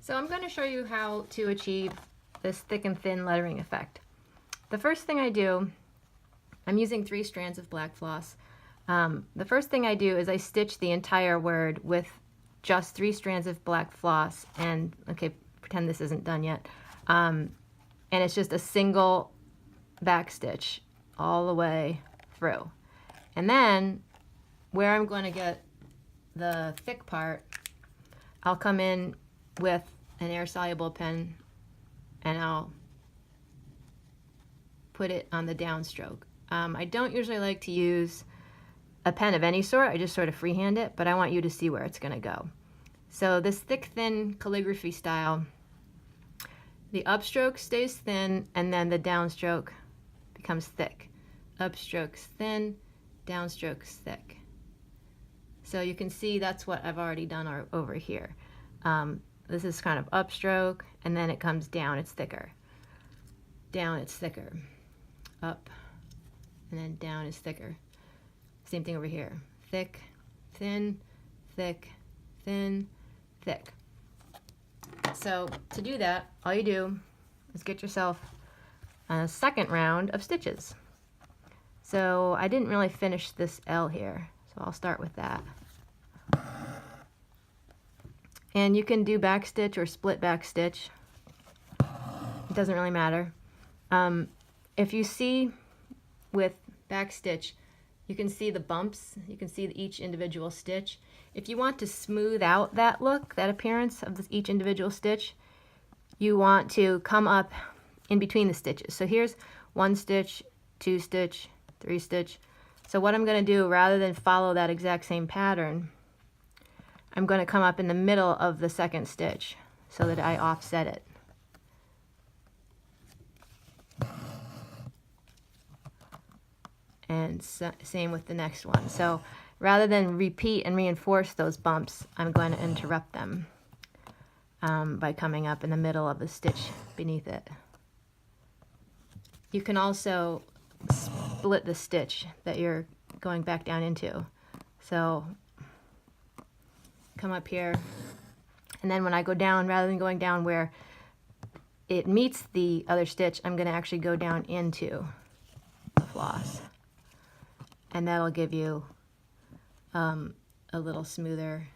So I'm going to show you how to achieve this thick and thin lettering effect. The first thing I do, I'm using 3 strands of black floss. The first thing I do is I stitch the entire word with just 3 strands of black floss, and okay, pretend this isn't done yet. And it's just a single back stitch all the way through. And then where I'm going to get the thick part, I'll come in with an air-soluble pen and I'll put it on the downstroke. I don't usually like to use a pen of any sort, I just sort of freehand it, but I want you to see where it's going to go. So this thick, thin calligraphy style, the upstroke stays thin and then the downstroke becomes thick. Upstrokes thin, downstrokes thick. So you can see that's what I've already done over here. This is kind of upstroke, and then it comes down, it's thicker. Down, it's thicker. Up, and then down is thicker. Same thing over here. Thick, thin, thick, thin, thick. So to do that, all you do is get yourself a second round of stitches. So I didn't really finish this L here, so I'll start with that. And you can do back stitch or split back stitch. It doesn't really matter. If you see with back stitch, you can see the bumps, you can see each individual stitch. If you want to smooth out that look, that appearance of each individual stitch, you want to come up in between the stitches. So here's 1 stitch, 2 stitch, 3 stitch. So what I'm going to do, rather than follow that exact same pattern, I'm going to come up in the middle of the second stitch so that I offset it. And same with the next one. So rather than repeat and reinforce those bumps, I'm going to interrupt them by coming up in the middle of the stitch beneath it. You can also split the stitch that you're going back down into. So come up here, and then when I go down, rather than going down where it meets the other stitch, I'm going to actually go down into the floss. And that'll give you a little smoother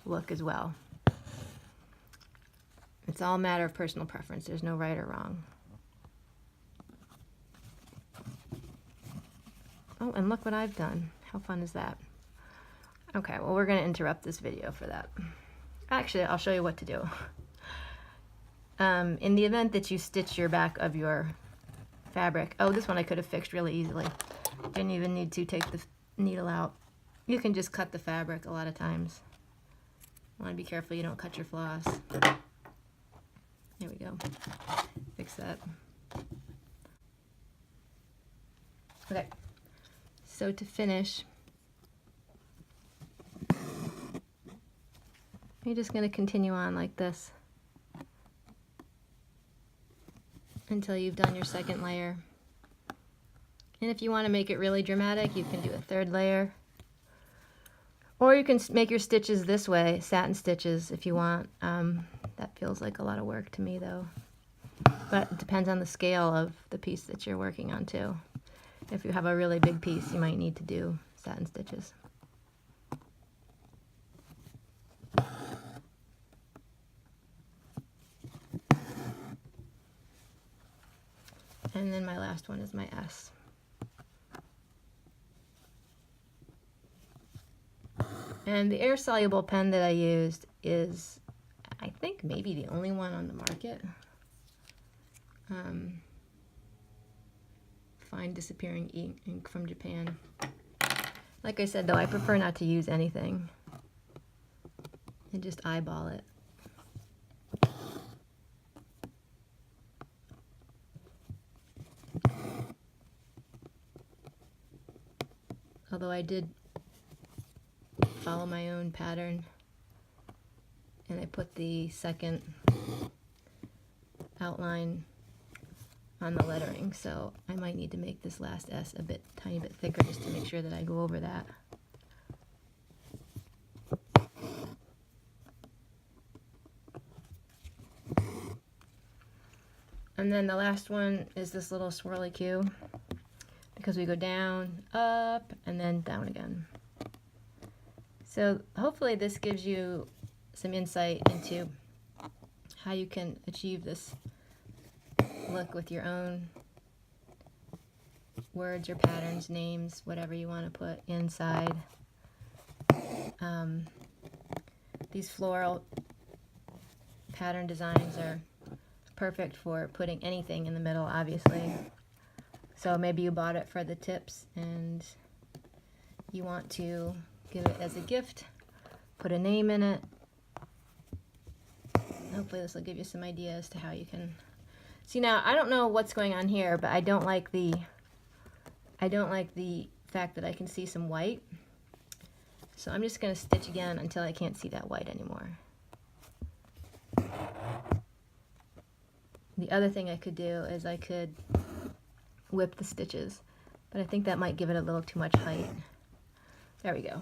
look as well. It's all a matter of personal preference. There's no right or wrong. Oh, and look what I've done. How fun is that? Okay, well, we're going to interrupt this video for that. Actually, I'll show you what to do. In the event that you stitch your back of your fabric, oh, this one I could have fixed really easily. Didn't even need to take the needle out. You can just cut the fabric a lot of times. Want to be careful you don't cut your floss. There we go. Fix that. Okay, so to finish, you're just going to continue on like this until you've done your second layer. And if you want to make it really dramatic, you can do a 3rd layer. Or you can make your stitches this way, satin stitches, if you want. That feels like a lot of work to me, though. But it depends on the scale of the piece that you're working on, too. If you have a really big piece, you might need to do satin stitches. And then my last one is my S. And the air-soluble pen that I used is, I think, maybe the only one on the market. Fine disappearing ink from Japan. Like I said, though, I prefer not to use anything and just eyeball it. Although I did follow my own pattern, and I put the second outline on the lettering, so I might need to make this last S a tiny bit thicker just to make sure that I go over that. And then the last one is this little swirly Q, because we go down, up, and then down again. So hopefully this gives you some insight into how you can achieve this look with your own words or patterns, names, whatever you want to put inside. These floral pattern designs are perfect for putting anything in the middle, obviously. So maybe you bought it for the tips and you want to give it as a gift, put a name in it. Hopefully this will give you some ideas to how you can see. Now I don't know what's going on here, but I don't like the fact that I can see some white. So I'm just going to stitch again until I can't see that white anymore. The other thing I could do is I could whip the stitches, but I think that might give it a little too much height. There we go.